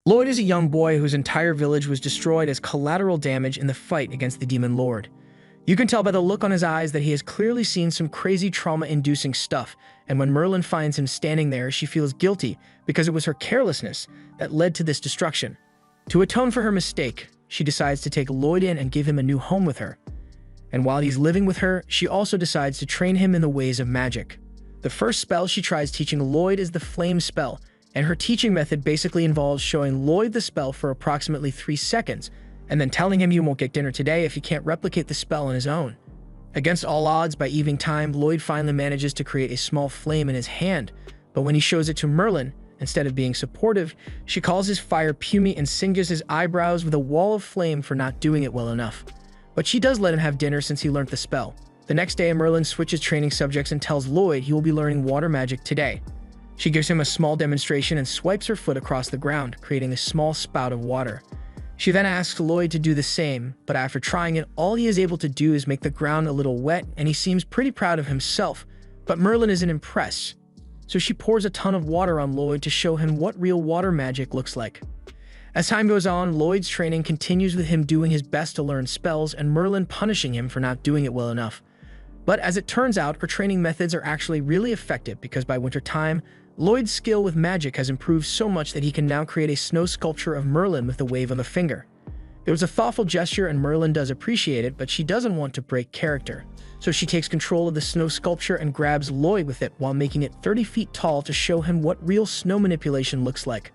Lloyd is a young boy whose entire village was destroyed as collateral damage in the fight against the Demon Lord. You can tell by the look on his eyes that he has clearly seen some crazy trauma-inducing stuff, and when Merlin finds him standing there, she feels guilty because it was her carelessness that led to this destruction. To atone for her mistake, she decides to take Lloyd in and give him a new home with her. And while he's living with her, she also decides to train him in the ways of magic. The first spell she tries teaching Lloyd is the Flame spell, and her teaching method basically involves showing Lloyd the spell for approximately 3 seconds, and then telling him you won't get dinner today if he can't replicate the spell on his own. Against all odds, by evening time, Lloyd finally manages to create a small flame in his hand, but when he shows it to Merlin, instead of being supportive, she calls his fire pumy and singes his eyebrows with a wall of flame for not doing it well enough. But she does let him have dinner since he learned the spell. The next day, Merlin switches training subjects and tells Lloyd he will be learning water magic today. She gives him a small demonstration and swipes her foot across the ground, creating a small spout of water. She then asks Lloyd to do the same, but after trying it, all he is able to do is make the ground a little wet, and he seems pretty proud of himself, but Merlin isn't impressed. So she pours a ton of water on Lloyd to show him what real water magic looks like. As time goes on, Lloyd's training continues with him doing his best to learn spells and Merlin punishing him for not doing it well enough. But as it turns out, her training methods are actually really effective because by winter time, Lloyd's skill with magic has improved so much that he can now create a snow sculpture of Merlin with the wave of a finger. It was a thoughtful gesture and Merlin does appreciate it, but she doesn't want to break character. So she takes control of the snow sculpture and grabs Lloyd with it while making it 30 feet tall to show him what real snow manipulation looks like.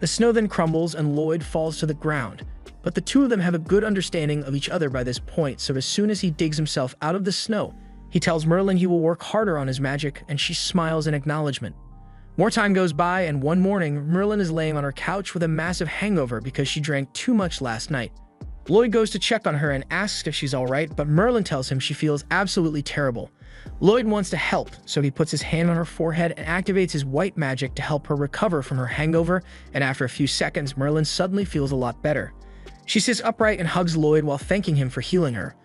The snow then crumbles and Lloyd falls to the ground, but the two of them have a good understanding of each other by this point, so as soon as he digs himself out of the snow, he tells Merlin he will work harder on his magic and she smiles in acknowledgement. More time goes by, and one morning, Merlin is laying on her couch with a massive hangover because she drank too much last night. Lloyd goes to check on her and asks if she's alright, but Merlin tells him she feels absolutely terrible. Lloyd wants to help, so he puts his hand on her forehead and activates his white magic to help her recover from her hangover, and after a few seconds, Merlin suddenly feels a lot better. She sits upright and hugs Lloyd while thanking him for healing her.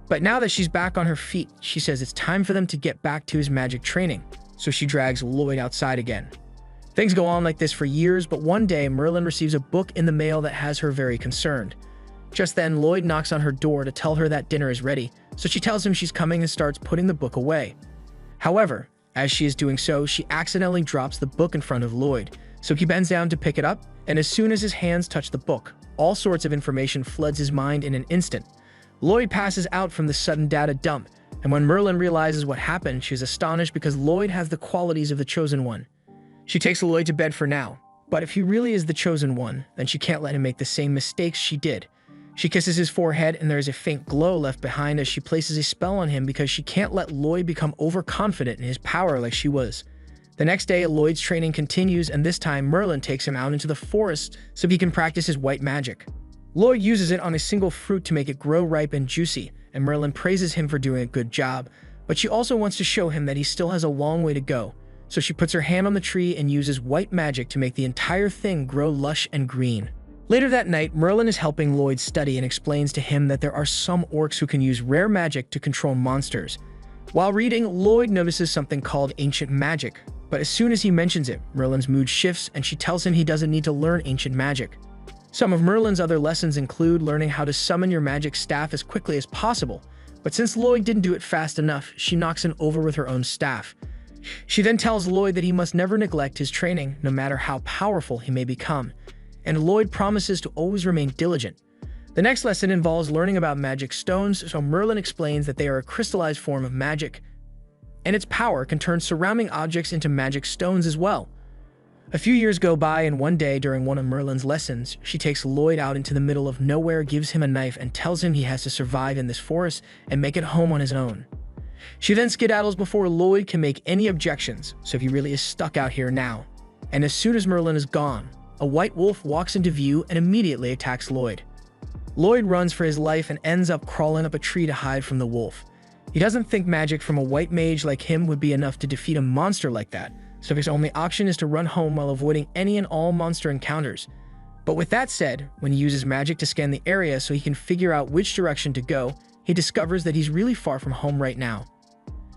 But now that she's back on her feet, she says it's time for them to get back to his magic training. So she drags Lloyd outside again. Things go on like this for years, but one day Merlin receives a book in the mail that has her very concerned. Just then, Lloyd knocks on her door to tell her that dinner is ready, so she tells him she's coming and starts putting the book away. However, as she is doing so, she accidentally drops the book in front of Lloyd, so he bends down to pick it up, and as soon as his hands touch the book, all sorts of information floods his mind in an instant. Lloyd passes out from the sudden data dump, and when Merlin realizes what happened, she's astonished because Lloyd has the qualities of the Chosen One. She takes Lloyd to bed for now, but if he really is the Chosen One, then she can't let him make the same mistakes she did. She kisses his forehead and there is a faint glow left behind as she places a spell on him because she can't let Lloyd become overconfident in his power like she was. The next day, Lloyd's training continues, and this time Merlin takes him out into the forest so he can practice his white magic. Lloyd uses it on a single fruit to make it grow ripe and juicy, and Merlin praises him for doing a good job, but she also wants to show him that he still has a long way to go, so she puts her hand on the tree and uses white magic to make the entire thing grow lush and green. Later that night, Merlin is helping Lloyd study and explains to him that there are some orcs who can use rare magic to control monsters. While reading, Lloyd notices something called ancient magic, but as soon as he mentions it, Merlin's mood shifts and she tells him he doesn't need to learn ancient magic. Some of Merlin's other lessons include learning how to summon your magic staff as quickly as possible, but since Lloyd didn't do it fast enough, she knocks him over with her own staff. She then tells Lloyd that he must never neglect his training, no matter how powerful he may become, and Lloyd promises to always remain diligent. The next lesson involves learning about magic stones, so Merlin explains that they are a crystallized form of magic, and its power can turn surrounding objects into magic stones as well. A few years go by, and one day during one of Merlin's lessons, she takes Lloyd out into the middle of nowhere, gives him a knife, and tells him he has to survive in this forest and make it home on his own. She then skedaddles before Lloyd can make any objections, so he really is stuck out here now. And as soon as Merlin is gone, a white wolf walks into view and immediately attacks Lloyd. Lloyd runs for his life and ends up crawling up a tree to hide from the wolf. He doesn't think magic from a white mage like him would be enough to defeat a monster like that, so his only option is to run home while avoiding any and all monster encounters. But with that said, when he uses magic to scan the area so he can figure out which direction to go, he discovers that he's really far from home right now.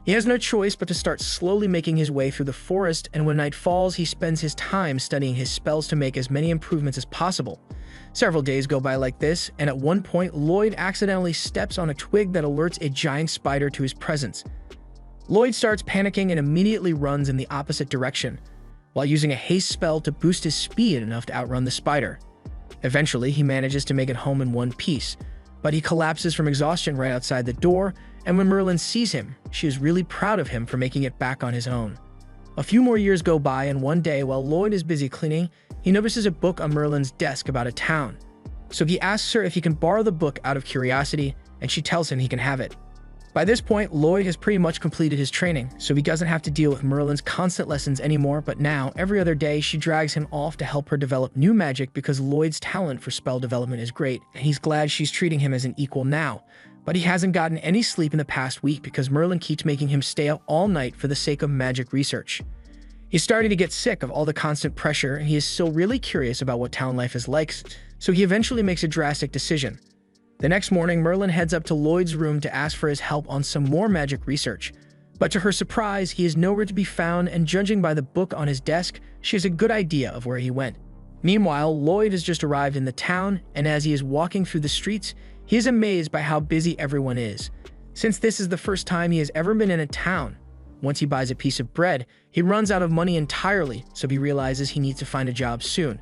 He has no choice but to start slowly making his way through the forest, and when night falls, he spends his time studying his spells to make as many improvements as possible. Several days go by like this, and at one point, Lloyd accidentally steps on a twig that alerts a giant spider to his presence. Lloyd starts panicking and immediately runs in the opposite direction, while using a haste spell to boost his speed enough to outrun the spider. Eventually, he manages to make it home in one piece, but he collapses from exhaustion right outside the door, and when Merlin sees him, she is really proud of him for making it back on his own. A few more years go by, and one day, while Lloyd is busy cleaning, he notices a book on Merlin's desk about a town. So he asks her if he can borrow the book out of curiosity, and she tells him he can have it. By this point, Lloyd has pretty much completed his training, so he doesn't have to deal with Merlin's constant lessons anymore, but now, every other day, she drags him off to help her develop new magic because Lloyd's talent for spell development is great, and he's glad she's treating him as an equal now. But he hasn't gotten any sleep in the past week because Merlin keeps making him stay up all night for the sake of magic research. He's starting to get sick of all the constant pressure, and he is still really curious about what town life is like, so he eventually makes a drastic decision. The next morning, Merlin heads up to Lloyd's room to ask for his help on some more magic research. But to her surprise, he is nowhere to be found, and judging by the book on his desk, she has a good idea of where he went. Meanwhile, Lloyd has just arrived in the town, and as he is walking through the streets, he is amazed by how busy everyone is. Since this is the first time he has ever been in a town, once he buys a piece of bread, he runs out of money entirely, so he realizes he needs to find a job soon.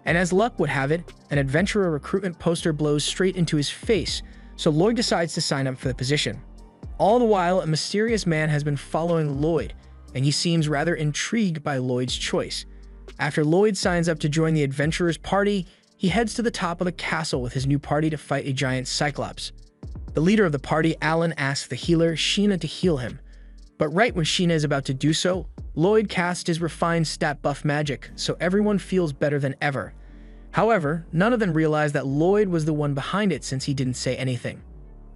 And as luck would have it, an adventurer recruitment poster blows straight into his face, so Lloyd decides to sign up for the position. All the while, a mysterious man has been following Lloyd, and he seems rather intrigued by Lloyd's choice. After Lloyd signs up to join the adventurer's party, he heads to the top of the castle with his new party to fight a giant cyclops. The leader of the party, Alan, asks the healer, Sheena, to heal him. But right when Sheena is about to do so, Lloyd casts his refined stat buff magic, so everyone feels better than ever. However, none of them realize that Lloyd was the one behind it since he didn't say anything.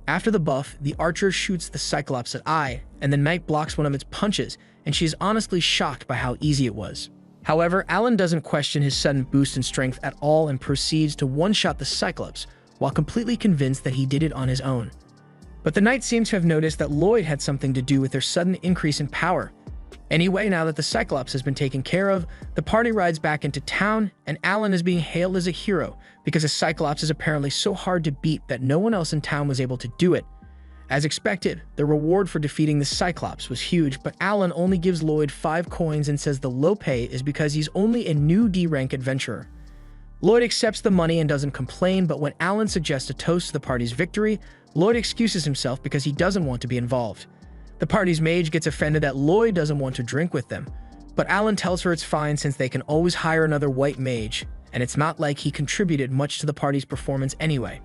After the buff, the archer shoots the Cyclops' eye, and the knight blocks one of its punches, and she is honestly shocked by how easy it was. However, Alan doesn't question his sudden boost in strength at all and proceeds to one-shot the Cyclops, while completely convinced that he did it on his own. But the knight seems to have noticed that Lloyd had something to do with their sudden increase in power. Anyway, now that the Cyclops has been taken care of, the party rides back into town, and Alan is being hailed as a hero because the Cyclops is apparently so hard to beat that no one else in town was able to do it. As expected, the reward for defeating the Cyclops was huge, but Alan only gives Lloyd 5 coins and says the low pay is because he's only a new D-rank adventurer. Lloyd accepts the money and doesn't complain, but when Alan suggests a toast to the party's victory, Lloyd excuses himself because he doesn't want to be involved. The party's mage gets offended that Lloyd doesn't want to drink with them, but Alan tells her it's fine since they can always hire another white mage, and it's not like he contributed much to the party's performance anyway.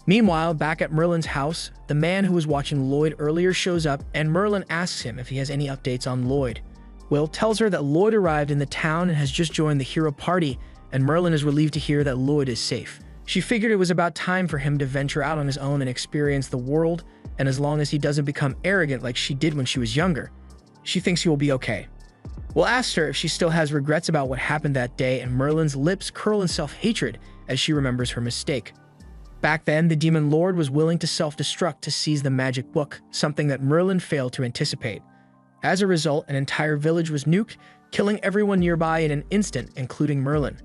Meanwhile, back at Merlin's house, the man who was watching Lloyd earlier shows up, and Merlin asks him if he has any updates on Lloyd. Will tells her that Lloyd arrived in the town and has just joined the hero party, and Merlin is relieved to hear that Lloyd is safe. She figured it was about time for him to venture out on his own and experience the world, and as long as he doesn't become arrogant like she did when she was younger, she thinks he will be okay. Will asks her if she still has regrets about what happened that day, and Merlin's lips curl in self-hatred as she remembers her mistake. Back then, the Demon Lord was willing to self-destruct to seize the magic book, something that Merlin failed to anticipate. As a result, an entire village was nuked, killing everyone nearby in an instant, including Merlin.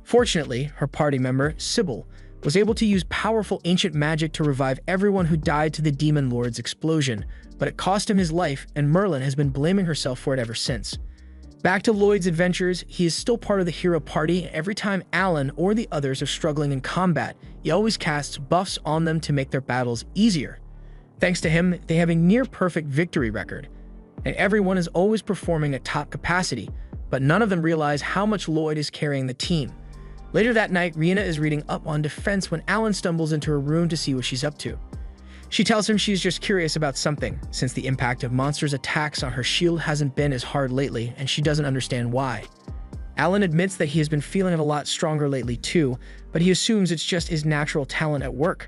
Fortunately, her party member, Sybil, was able to use powerful ancient magic to revive everyone who died to the Demon Lord's explosion, but it cost him his life, and Merlin has been blaming herself for it ever since. Back to Lloyd's adventures, he is still part of the hero party. Every time Alan or the others are struggling in combat, he always casts buffs on them to make their battles easier. Thanks to him, they have a near-perfect victory record, and everyone is always performing at top capacity, but none of them realize how much Lloyd is carrying the team. Later that night, Rihanna is reading up on defense when Alan stumbles into her room to see what she's up to. She tells him she's just curious about something, since the impact of monsters' attacks on her shield hasn't been as hard lately, and she doesn't understand why. Alan admits that he has been feeling it a lot stronger lately too, but he assumes it's just his natural talent at work.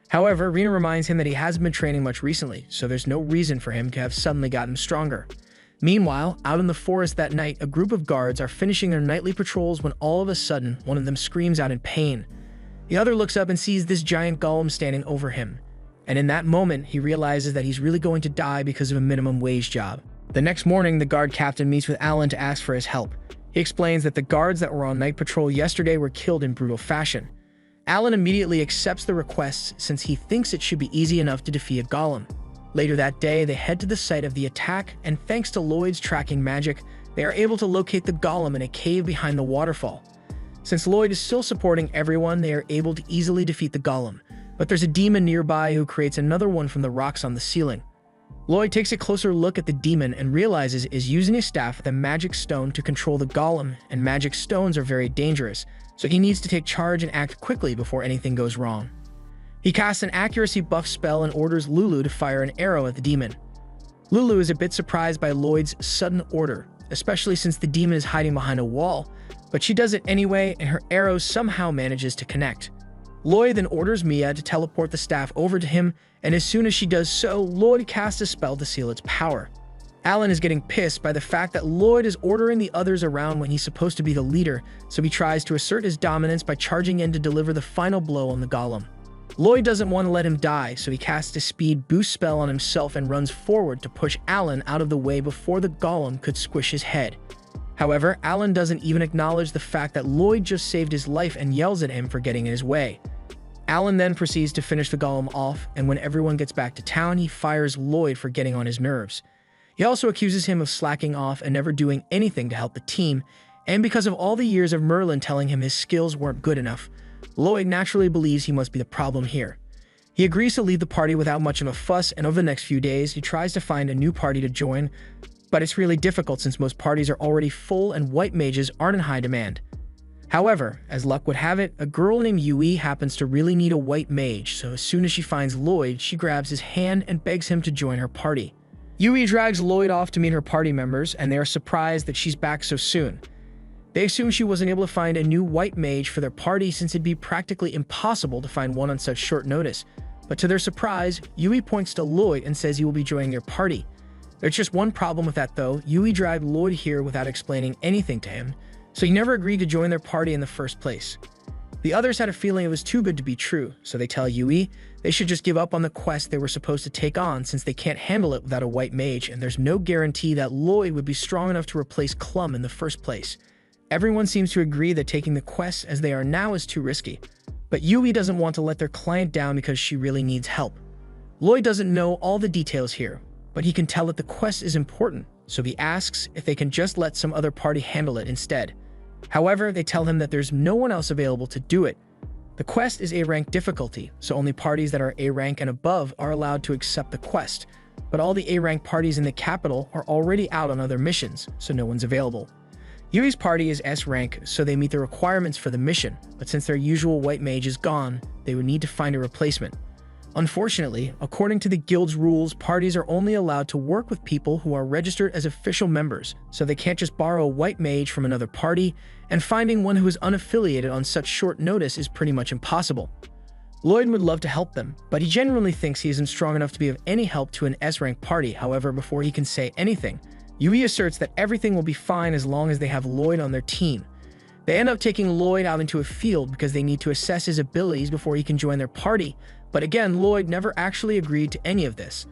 However, Rena reminds him that he hasn't been training much recently, so there's no reason for him to have suddenly gotten stronger. Meanwhile, out in the forest that night, a group of guards are finishing their nightly patrols when all of a sudden, one of them screams out in pain. The other looks up and sees this giant golem standing over him. And in that moment, he realizes that he's really going to die because of a minimum wage job. The next morning, the guard captain meets with Alan to ask for his help. He explains that the guards that were on night patrol yesterday were killed in brutal fashion. Alan immediately accepts the request since he thinks it should be easy enough to defeat a golem. Later that day, they head to the site of the attack, and thanks to Lloyd's tracking magic, they are able to locate the golem in a cave behind the waterfall. Since Lloyd is still supporting everyone, they are able to easily defeat the golem, but there's a demon nearby who creates another one from the rocks on the ceiling. Lloyd takes a closer look at the demon and realizes is using a staff with a magic stone to control the golem, and magic stones are very dangerous, so he needs to take charge and act quickly before anything goes wrong. He casts an accuracy buff spell and orders Lulu to fire an arrow at the demon. Lulu is a bit surprised by Lloyd's sudden order, especially since the demon is hiding behind a wall, but she does it anyway and her arrow somehow manages to connect. Lloyd then orders Mia to teleport the staff over to him, and as soon as she does so, Lloyd casts a spell to seal its power. Alan is getting pissed by the fact that Lloyd is ordering the others around when he's supposed to be the leader, so he tries to assert his dominance by charging in to deliver the final blow on the golem. Lloyd doesn't want to let him die, so he casts a speed boost spell on himself and runs forward to push Alan out of the way before the golem could squish his head. However, Alan doesn't even acknowledge the fact that Lloyd just saved his life and yells at him for getting in his way. Alan then proceeds to finish the golem off, and when everyone gets back to town, he fires Lloyd for getting on his nerves. He also accuses him of slacking off and never doing anything to help the team, and because of all the years of Merlin telling him his skills weren't good enough, Lloyd naturally believes he must be the problem here. He agrees to leave the party without much of a fuss, and over the next few days, he tries to find a new party to join, but it's really difficult since most parties are already full and white mages aren't in high demand. However, as luck would have it, a girl named Yui happens to really need a white mage, so as soon as she finds Lloyd, she grabs his hand and begs him to join her party. Yui drags Lloyd off to meet her party members, and they are surprised that she's back so soon. They assume she wasn't able to find a new white mage for their party since it'd be practically impossible to find one on such short notice, but to their surprise, Yui points to Lloyd and says he will be joining their party. There's just one problem with that though. Yui dragged Lloyd here without explaining anything to him, so he never agreed to join their party in the first place. The others had a feeling it was too good to be true, so they tell Yui they should just give up on the quest they were supposed to take on since they can't handle it without a white mage, and there's no guarantee that Lloyd would be strong enough to replace Clum in the first place. Everyone seems to agree that taking the quests as they are now is too risky, but Yui doesn't want to let their client down because she really needs help. Lloyd doesn't know all the details here, but he can tell that the quest is important, so he asks if they can just let some other party handle it instead. However, they tell him that there's no one else available to do it. The quest is A-rank difficulty, so only parties that are A-rank and above are allowed to accept the quest, but all the A-rank parties in the capital are already out on other missions, so no one's available. Yui's party is S-rank, so they meet the requirements for the mission, but since their usual white mage is gone, they would need to find a replacement. Unfortunately, according to the guild's rules, parties are only allowed to work with people who are registered as official members, so they can't just borrow a white mage from another party, and finding one who is unaffiliated on such short notice is pretty much impossible. Lloyd would love to help them, but he genuinely thinks he isn't strong enough to be of any help to an S-rank party. However, before he can say anything, Yui asserts that everything will be fine as long as they have Lloyd on their team. They end up taking Lloyd out into a field because they need to assess his abilities before he can join their party, but again, Lloyd never actually agreed to any of this.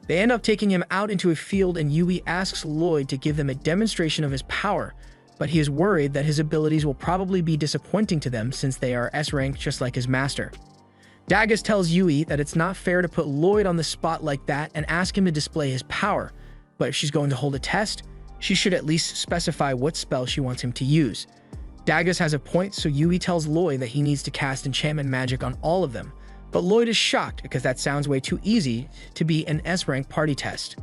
They end up taking him out into a field and Yui asks Lloyd to give them a demonstration of his power, but he is worried that his abilities will probably be disappointing to them since they are S-ranked just like his master. Dagus tells Yui that it's not fair to put Lloyd on the spot like that and ask him to display his power, but if she's going to hold a test, she should at least specify what spell she wants him to use. Dagus has a point, so Yui tells Lloyd that he needs to cast enchantment magic on all of them, but Lloyd is shocked because that sounds way too easy to be an S-rank party test.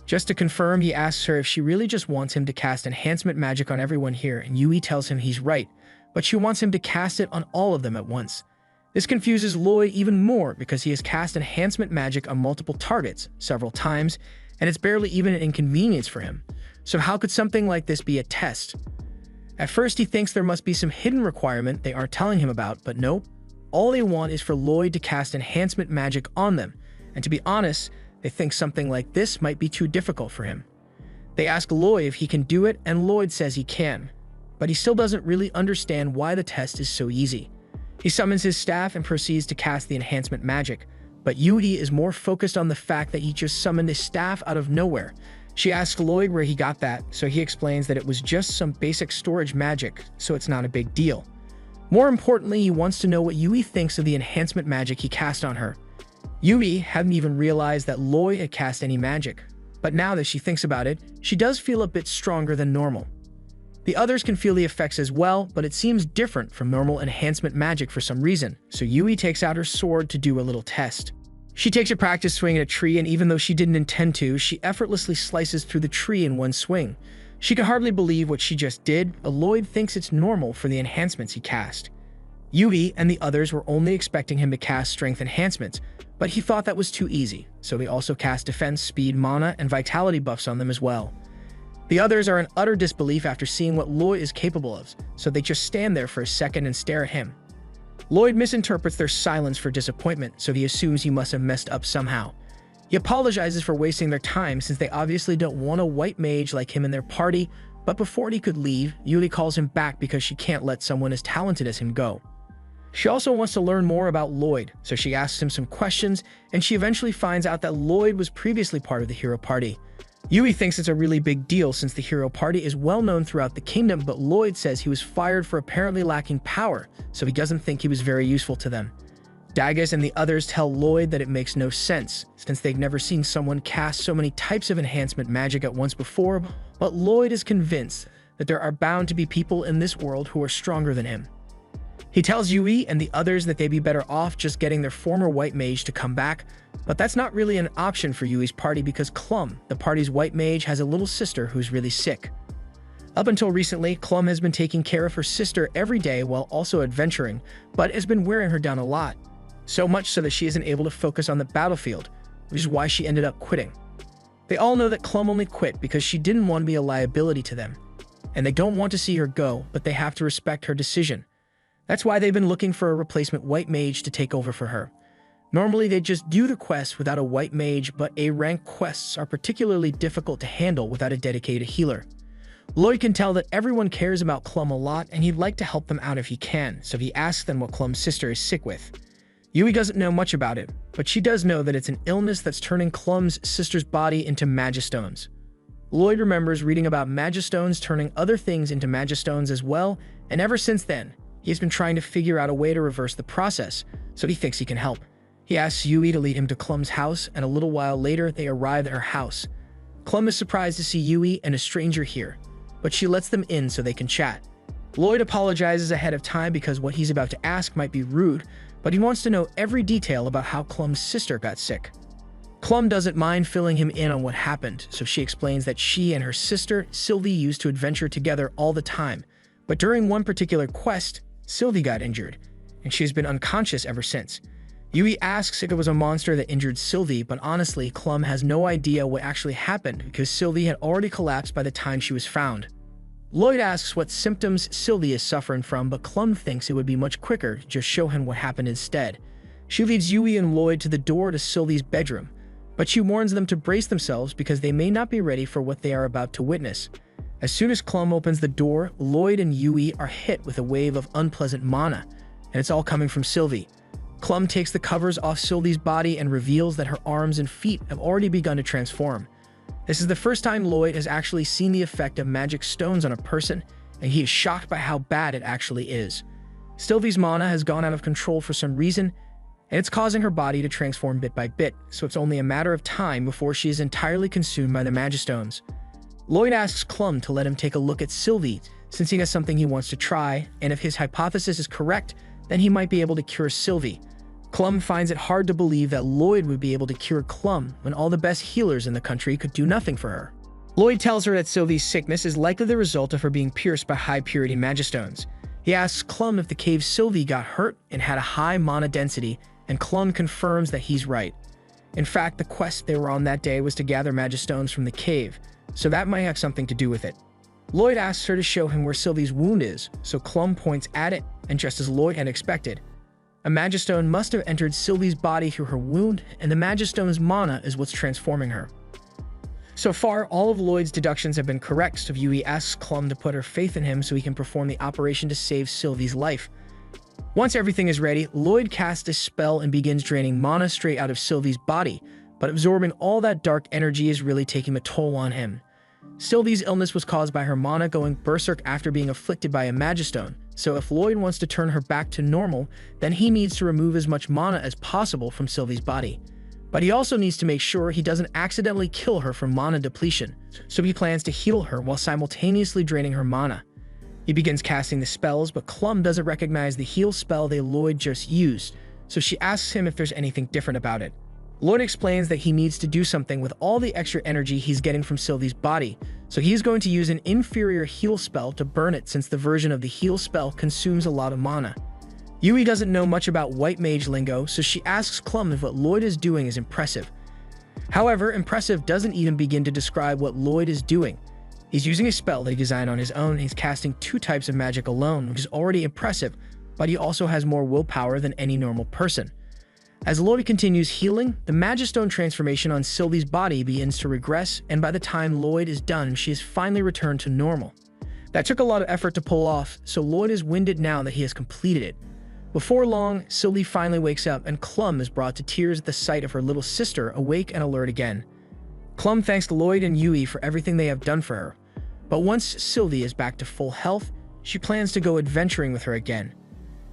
Just to confirm, he asks her if she really just wants him to cast enhancement magic on everyone here, and Yui tells him he's right, but she wants him to cast it on all of them at once. This confuses Lloyd even more because he has cast enhancement magic on multiple targets several times, and it's barely even an inconvenience for him. So how could something like this be a test? At first he thinks there must be some hidden requirement they aren't telling him about, but nope. All they want is for Lloyd to cast enhancement magic on them, and to be honest, they think something like this might be too difficult for him. They ask Lloyd if he can do it, and Lloyd says he can, but he still doesn't really understand why the test is so easy. He summons his staff and proceeds to cast the enhancement magic, but Yui is more focused on the fact that he just summoned a staff out of nowhere. She asks Lloyd where he got that, so he explains that it was just some basic storage magic, so it's not a big deal. More importantly, he wants to know what Yui thinks of the enhancement magic he cast on her. Yui hadn't even realized that Lloyd had cast any magic, but now that she thinks about it, she does feel a bit stronger than normal. The others can feel the effects as well, but it seems different from normal enhancement magic for some reason, so Yui takes out her sword to do a little test. She takes a practice swing at a tree, and even though she didn't intend to, she effortlessly slices through the tree in one swing. She can hardly believe what she just did, but Lloyd thinks it's normal for the enhancements he cast. Yui and the others were only expecting him to cast strength enhancements, but he thought that was too easy, so they also cast defense, speed, mana, and vitality buffs on them as well. The others are in utter disbelief after seeing what Lloyd is capable of, so they just stand there for a second and stare at him. Lloyd misinterprets their silence for disappointment, so he assumes he must have messed up somehow. He apologizes for wasting their time since they obviously don't want a white mage like him in their party, but before he could leave, Yui calls him back because she can't let someone as talented as him go. She also wants to learn more about Lloyd, so she asks him some questions, and she eventually finds out that Lloyd was previously part of the hero party. Yui thinks it's a really big deal since the hero party is well known throughout the kingdom, but Lloyd says he was fired for apparently lacking power, so he doesn't think he was very useful to them. Dagus and the others tell Lloyd that it makes no sense, since they've never seen someone cast so many types of enhancement magic at once before, but Lloyd is convinced that there are bound to be people in this world who are stronger than him. He tells Yui and the others that they'd be better off just getting their former white mage to come back, but that's not really an option for Yui's party because Clum, the party's white mage, has a little sister who's really sick. Up until recently, Clum has been taking care of her sister every day while also adventuring, but has been wearing her down a lot. So much so that she isn't able to focus on the battlefield, which is why she ended up quitting. They all know that Clum only quit because she didn't want to be a liability to them, and they don't want to see her go, but they have to respect her decision. That's why they've been looking for a replacement white mage to take over for her. Normally they'd just do the quest without a white mage, but A-rank quests are particularly difficult to handle without a dedicated healer. Lloyd can tell that everyone cares about Clum a lot and he'd like to help them out if he can, so he asks them what Clum's sister is sick with. Yui doesn't know much about it, but she does know that it's an illness that's turning Clum's sister's body into Magistones. Lloyd remembers reading about Magistones turning other things into Magistones as well, and ever since then, he's been trying to figure out a way to reverse the process, so he thinks he can help. He asks Yui to lead him to Clum's house, and a little while later, they arrive at her house. Clum is surprised to see Yui and a stranger here, but she lets them in so they can chat. Lloyd apologizes ahead of time because what he's about to ask might be rude, but he wants to know every detail about how Clum's sister got sick. Clum doesn't mind filling him in on what happened, so she explains that she and her sister, Sylvie, used to adventure together all the time, but during one particular quest, Sylvie got injured, and she's been unconscious ever since. Yui asks if it was a monster that injured Sylvie, but honestly, Clum has no idea what actually happened because Sylvie had already collapsed by the time she was found. Lloyd asks what symptoms Sylvie is suffering from, but Clum thinks it would be much quicker to just show him what happened instead. She leads Yui and Lloyd to the door to Sylvie's bedroom, but she warns them to brace themselves because they may not be ready for what they are about to witness. As soon as Clum opens the door, Lloyd and Yui are hit with a wave of unpleasant mana, and it's all coming from Sylvie. Clum takes the covers off Sylvie's body and reveals that her arms and feet have already begun to transform. This is the first time Lloyd has actually seen the effect of magic stones on a person, and he is shocked by how bad it actually is. Sylvie's mana has gone out of control for some reason, and it's causing her body to transform bit by bit, so it's only a matter of time before she is entirely consumed by the Magistones. Lloyd asks Clum to let him take a look at Sylvie, since he has something he wants to try, and if his hypothesis is correct, then he might be able to cure Sylvie. Clum finds it hard to believe that Lloyd would be able to cure Clum when all the best healers in the country could do nothing for her. Lloyd tells her that Sylvie's sickness is likely the result of her being pierced by high-purity Magistones. He asks Clum if the cave Sylvie got hurt and had a high mana density, and Clum confirms that he's right. In fact, the quest they were on that day was to gather Magistones from the cave, so that might have something to do with it. Lloyd asks her to show him where Sylvie's wound is, so Clum points at it, and just as Lloyd had expected, a Magistone must have entered Sylvie's body through her wound, and the Magistone's mana is what's transforming her. So far, all of Lloyd's deductions have been correct, so Yui asks Clum to put her faith in him so he can perform the operation to save Sylvie's life. Once everything is ready, Lloyd casts a spell and begins draining mana straight out of Sylvie's body, but absorbing all that dark energy is really taking a toll on him. Sylvie's illness was caused by her mana going berserk after being afflicted by a Magistone, so if Lloyd wants to turn her back to normal, then he needs to remove as much mana as possible from Sylvie's body. But he also needs to make sure he doesn't accidentally kill her from mana depletion, so he plans to heal her while simultaneously draining her mana. He begins casting the spells, but Clum doesn't recognize the heal spell that Lloyd just used, so she asks him if there's anything different about it. Lloyd explains that he needs to do something with all the extra energy he's getting from Sylvie's body, so he's going to use an inferior heal spell to burn it since the version of the heal spell consumes a lot of mana. Yui doesn't know much about white mage lingo, so she asks Clum if what Lloyd is doing is impressive. However, impressive doesn't even begin to describe what Lloyd is doing. He's using a spell that he designed on his own, and he's casting 2 types of magic alone, which is already impressive, but he also has more willpower than any normal person. As Lloyd continues healing, the Magistone transformation on Sylvie's body begins to regress, and by the time Lloyd is done, she has finally returned to normal. That took a lot of effort to pull off, so Lloyd is winded now that he has completed it. Before long, Sylvie finally wakes up, and Clum is brought to tears at the sight of her little sister awake and alert again. Clum thanks Lloyd and Yui for everything they have done for her, but once Sylvie is back to full health, she plans to go adventuring with her again.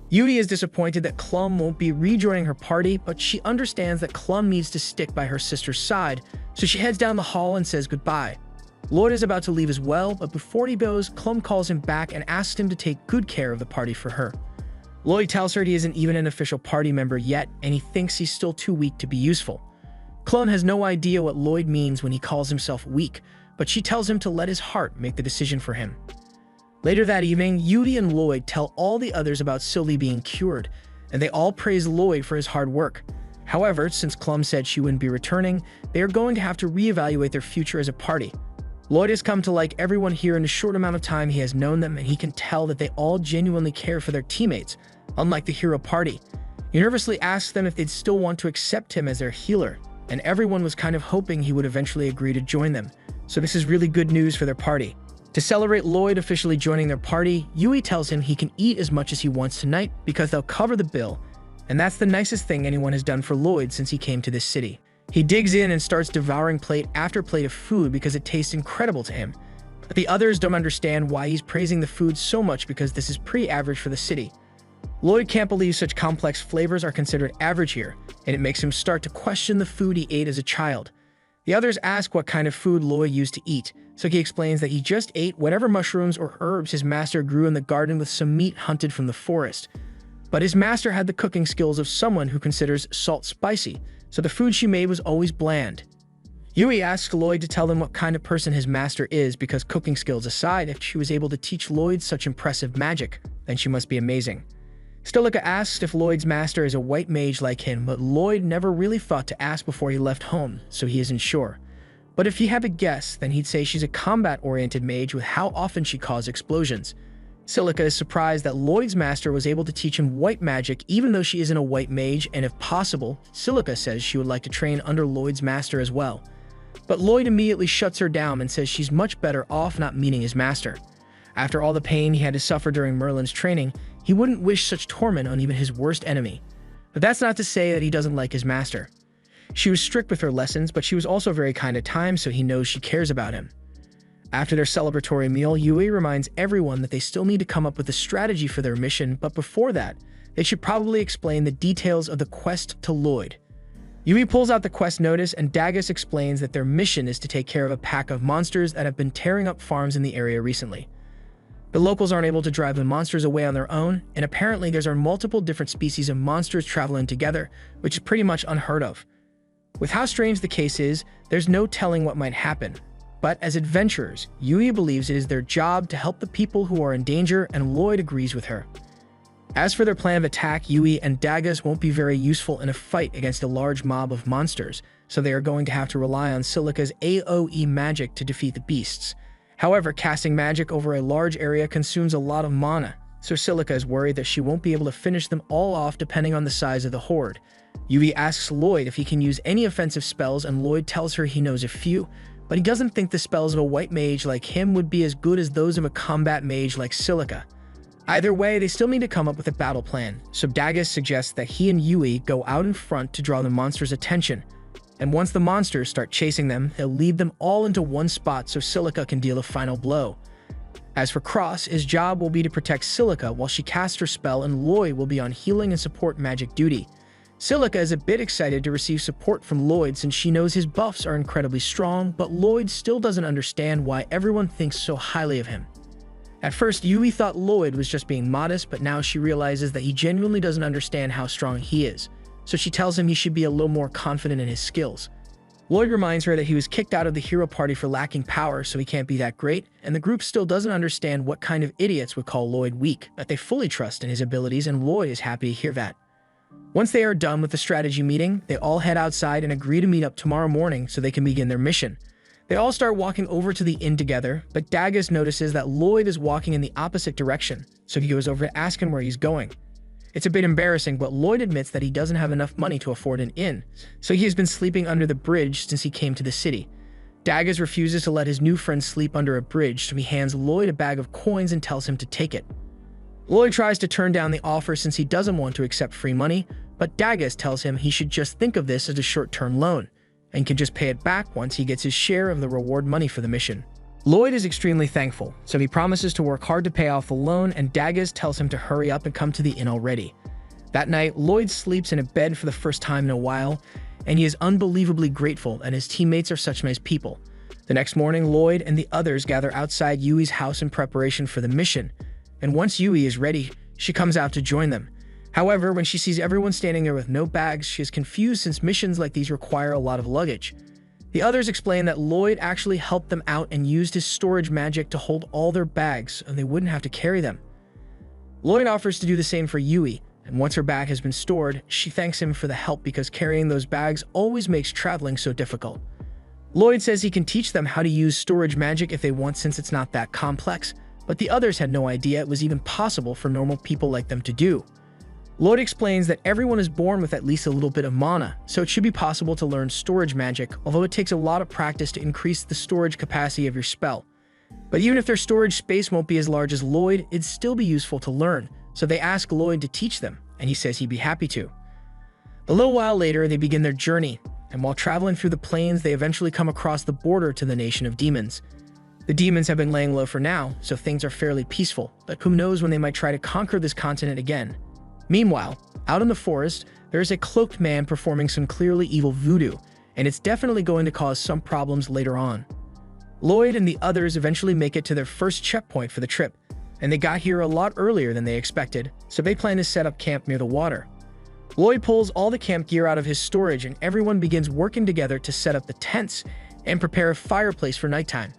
Yui is disappointed that Clum won't be rejoining her party, but she understands that Clum needs to stick by her sister's side, so she heads down the hall and says goodbye. Lloyd is about to leave as well, but before he goes, Clum calls him back and asks him to take good care of the party for her. Lloyd tells her he isn't even an official party member yet, and he thinks he's still too weak to be useful. Clum has no idea what Lloyd means when he calls himself weak, but she tells him to let his heart make the decision for him. Later that evening, Yui and Lloyd tell all the others about Sylvie being cured, and they all praise Lloyd for his hard work. However, since Clum said she wouldn't be returning, they are going to have to reevaluate their future as a party. Lloyd has come to like everyone here in the short amount of time he has known them, and he can tell that they all genuinely care for their teammates, unlike the hero party. He nervously asks them if they'd still want to accept him as their healer, and everyone was kind of hoping he would eventually agree to join them, so this is really good news for their party. To celebrate Lloyd officially joining their party, Yui tells him he can eat as much as he wants tonight because they'll cover the bill, and that's the nicest thing anyone has done for Lloyd since he came to this city. He digs in and starts devouring plate after plate of food because it tastes incredible to him. But the others don't understand why he's praising the food so much because this is pretty average for the city. Lloyd can't believe such complex flavors are considered average here, and it makes him start to question the food he ate as a child. The others ask what kind of food Lloyd used to eat, so he explains that he just ate whatever mushrooms or herbs his master grew in the garden with some meat hunted from the forest. But his master had the cooking skills of someone who considers salt spicy, so the food she made was always bland. Yui asks Lloyd to tell them what kind of person his master is because cooking skills aside, if she was able to teach Lloyd such impressive magic, then she must be amazing. Stilika asks if Lloyd's master is a white mage like him, but Lloyd never really thought to ask before he left home, so he isn't sure. But if he had a guess, then he'd say she's a combat-oriented mage with how often she caused explosions. Silica is surprised that Lloyd's master was able to teach him white magic even though she isn't a white mage, and if possible, Silica says she would like to train under Lloyd's master as well. But Lloyd immediately shuts her down and says she's much better off not meeting his master. After all the pain he had to suffer during Merlin's training, he wouldn't wish such torment on even his worst enemy. But that's not to say that he doesn't like his master. She was strict with her lessons, but she was also very kind at times, so he knows she cares about him. After their celebratory meal, Yui reminds everyone that they still need to come up with a strategy for their mission, but before that, they should probably explain the details of the quest to Lloyd. Yui pulls out the quest notice, and Dagus explains that their mission is to take care of a pack of monsters that have been tearing up farms in the area recently. The locals aren't able to drive the monsters away on their own, and apparently there are multiple different species of monsters traveling together, which is pretty much unheard of. With how strange the case is, there's no telling what might happen. But as adventurers, Yui believes it is their job to help the people who are in danger, and Lloyd agrees with her. As for their plan of attack, Yui and Dagus won't be very useful in a fight against a large mob of monsters, so they are going to have to rely on Silica's AoE magic to defeat the beasts. However, casting magic over a large area consumes a lot of mana, so Silica is worried that she won't be able to finish them all off depending on the size of the horde. Yui asks Lloyd if he can use any offensive spells, and Lloyd tells her he knows a few, but he doesn't think the spells of a white mage like him would be as good as those of a combat mage like Silica. Either way, they still need to come up with a battle plan, so Dagus suggests that he and Yui go out in front to draw the monsters' attention, and once the monsters start chasing them, he'll lead them all into one spot so Silica can deal a final blow. As for Cross, his job will be to protect Silica while she casts her spell, and Lloyd will be on healing and support magic duty. Silica is a bit excited to receive support from Lloyd since she knows his buffs are incredibly strong, but Lloyd still doesn't understand why everyone thinks so highly of him. At first, Yui thought Lloyd was just being modest, but now she realizes that he genuinely doesn't understand how strong he is, so she tells him he should be a little more confident in his skills. Lloyd reminds her that he was kicked out of the hero party for lacking power, so he can't be that great, and the group still doesn't understand what kind of idiots would call Lloyd weak, but they fully trust in his abilities, and Lloyd is happy to hear that. Once they are done with the strategy meeting, they all head outside and agree to meet up tomorrow morning so they can begin their mission. They all start walking over to the inn together, but Dagus notices that Lloyd is walking in the opposite direction, so he goes over to ask him where he's going. It's a bit embarrassing, but Lloyd admits that he doesn't have enough money to afford an inn, so he has been sleeping under the bridge since he came to the city. Dagus refuses to let his new friend sleep under a bridge, so he hands Lloyd a bag of coins and tells him to take it. Lloyd tries to turn down the offer since he doesn't want to accept free money, but Dagus tells him he should just think of this as a short-term loan, and can just pay it back once he gets his share of the reward money for the mission. Lloyd is extremely thankful, so he promises to work hard to pay off the loan, and Dagus tells him to hurry up and come to the inn already. That night, Lloyd sleeps in a bed for the first time in a while, and he is unbelievably grateful, and his teammates are such nice people. The next morning, Lloyd and the others gather outside Yui's house in preparation for the mission, and once Yui is ready, she comes out to join them. However, when she sees everyone standing there with no bags, she is confused since missions like these require a lot of luggage. The others explain that Lloyd actually helped them out and used his storage magic to hold all their bags, and they wouldn't have to carry them. Lloyd offers to do the same for Yui, and once her bag has been stored, she thanks him for the help because carrying those bags always makes traveling so difficult. Lloyd says he can teach them how to use storage magic if they want since it's not that complex, but the others had no idea it was even possible for normal people like them to do. Lloyd explains that everyone is born with at least a little bit of mana, so it should be possible to learn storage magic, although it takes a lot of practice to increase the storage capacity of your spell. But even if their storage space won't be as large as Lloyd, it'd still be useful to learn, so they ask Lloyd to teach them, and he says he'd be happy to. A little while later, they begin their journey, and while traveling through the plains, they eventually come across the border to the nation of demons. The demons have been laying low for now, so things are fairly peaceful, but who knows when they might try to conquer this continent again. Meanwhile, out in the forest, there is a cloaked man performing some clearly evil voodoo, and it's definitely going to cause some problems later on. Lloyd and the others eventually make it to their first checkpoint for the trip, and they got here a lot earlier than they expected, so they plan to set up camp near the water. Lloyd pulls all the camp gear out of his storage, and everyone begins working together to set up the tents and prepare a fireplace for nighttime.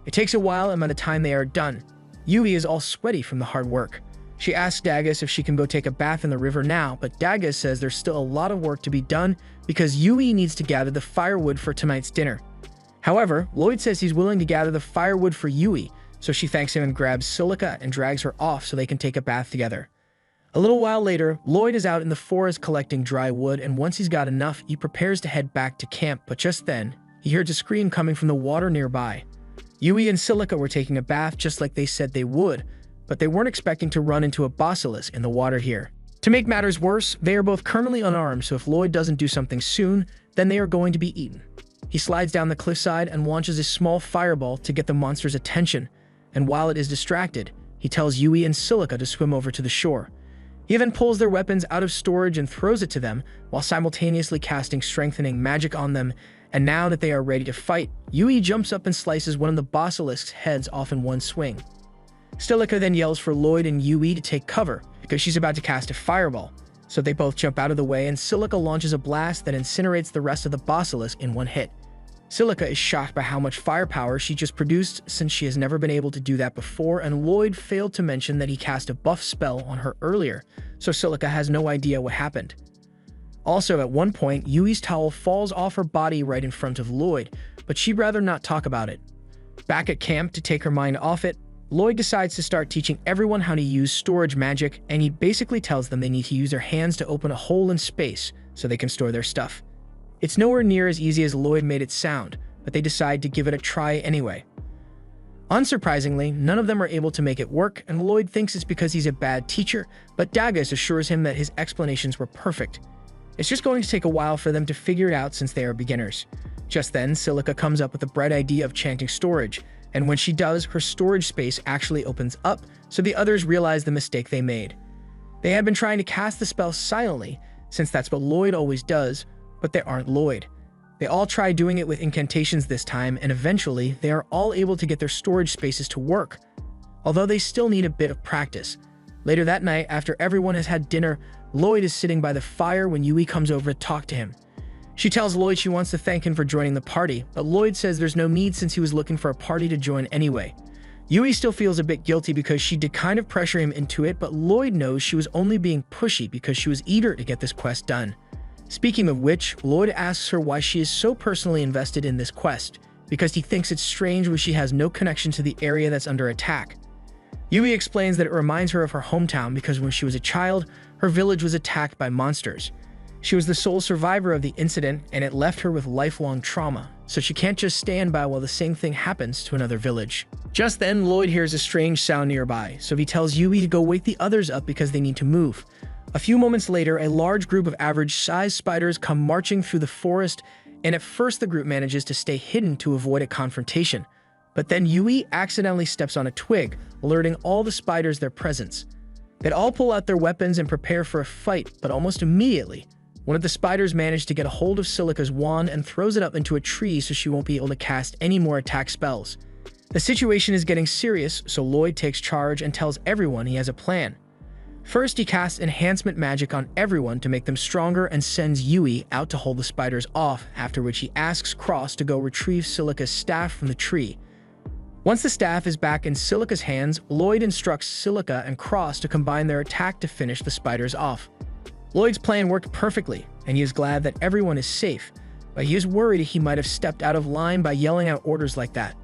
It takes a while, and by the time they are done, Yui is all sweaty from the hard work. She asks Dagus if she can go take a bath in the river now, but Dagus says there's still a lot of work to be done because Yui needs to gather the firewood for tonight's dinner. However, Lloyd says he's willing to gather the firewood for Yui, so she thanks him and grabs Silica and drags her off so they can take a bath together. A little while later, Lloyd is out in the forest collecting dry wood, and once he's got enough, he prepares to head back to camp, but just then, he hears a scream coming from the water nearby. Yui and Silica were taking a bath just like they said they would, but they weren't expecting to run into a basilisk in the water here. To make matters worse, they are both currently unarmed, so if Lloyd doesn't do something soon, then they are going to be eaten. He slides down the cliffside and launches a small fireball to get the monster's attention, and while it is distracted, he tells Yui and Silica to swim over to the shore. He then pulls their weapons out of storage and throws it to them, while simultaneously casting strengthening magic on them, and now that they are ready to fight, Yui jumps up and slices one of the basilisk's heads off in one swing. Silica then yells for Lloyd and Yui to take cover, because she's about to cast a fireball, so they both jump out of the way and Silica launches a blast that incinerates the rest of the basilisk in one hit. Silica is shocked by how much firepower she just produced since she has never been able to do that before, and Lloyd failed to mention that he cast a buff spell on her earlier, so Silica has no idea what happened. Also, at one point, Yui's towel falls off her body right in front of Lloyd, but she'd rather not talk about it. Back at camp to take her mind off it, Lloyd decides to start teaching everyone how to use storage magic, and he basically tells them they need to use their hands to open a hole in space so they can store their stuff. It's nowhere near as easy as Lloyd made it sound, but they decide to give it a try anyway. Unsurprisingly, none of them are able to make it work, and Lloyd thinks it's because he's a bad teacher, but Daggers assures him that his explanations were perfect. It's just going to take a while for them to figure it out since they are beginners. Just then, Silica comes up with the bright idea of chanting storage, and when she does, her storage space actually opens up, so the others realize the mistake they made. They had been trying to cast the spell silently, since that's what Lloyd always does, but they aren't Lloyd. They all try doing it with incantations this time, and eventually, they are all able to get their storage spaces to work, although they still need a bit of practice. Later that night, after everyone has had dinner, Lloyd is sitting by the fire when Yui comes over to talk to him. She tells Lloyd she wants to thank him for joining the party, but Lloyd says there's no need since he was looking for a party to join anyway. Yui still feels a bit guilty because she did kind of pressure him into it, but Lloyd knows she was only being pushy because she was eager to get this quest done. Speaking of which, Lloyd asks her why she is so personally invested in this quest, because he thinks it's strange when she has no connection to the area that's under attack. Yui explains that it reminds her of her hometown because when she was a child, her village was attacked by monsters. She was the sole survivor of the incident, and it left her with lifelong trauma, so she can't just stand by while the same thing happens to another village. Just then, Lloyd hears a strange sound nearby, so he tells Yui to go wake the others up because they need to move. A few moments later, a large group of average-sized spiders come marching through the forest, and at first the group manages to stay hidden to avoid a confrontation. But then Yui accidentally steps on a twig, alerting all the spiders their presence. They'd all pull out their weapons and prepare for a fight, but almost immediately, one of the spiders manages to get a hold of Silica's wand and throws it up into a tree so she won't be able to cast any more attack spells. The situation is getting serious, so Lloyd takes charge and tells everyone he has a plan. First, he casts enhancement magic on everyone to make them stronger and sends Yui out to hold the spiders off, after which he asks Cross to go retrieve Silica's staff from the tree. Once the staff is back in Silica's hands, Lloyd instructs Silica and Cross to combine their attack to finish the spiders off. Lloyd's plan worked perfectly, and he is glad that everyone is safe, but he is worried he might have stepped out of line by yelling out orders like that.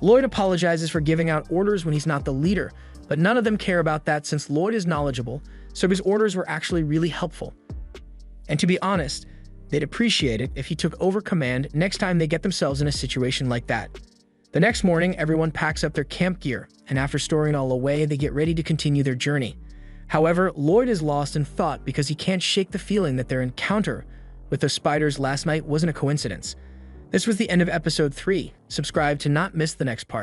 Lloyd apologizes for giving out orders when he's not the leader, but none of them care about that since Lloyd is knowledgeable, so his orders were actually really helpful. And to be honest, they'd appreciate it if he took over command next time they get themselves in a situation like that. The next morning, everyone packs up their camp gear, and after storing it all away, they get ready to continue their journey. However, Lloyd is lost in thought because he can't shake the feeling that their encounter with the spiders last night wasn't a coincidence. This was the end of episode 3. Subscribe to not miss the next part.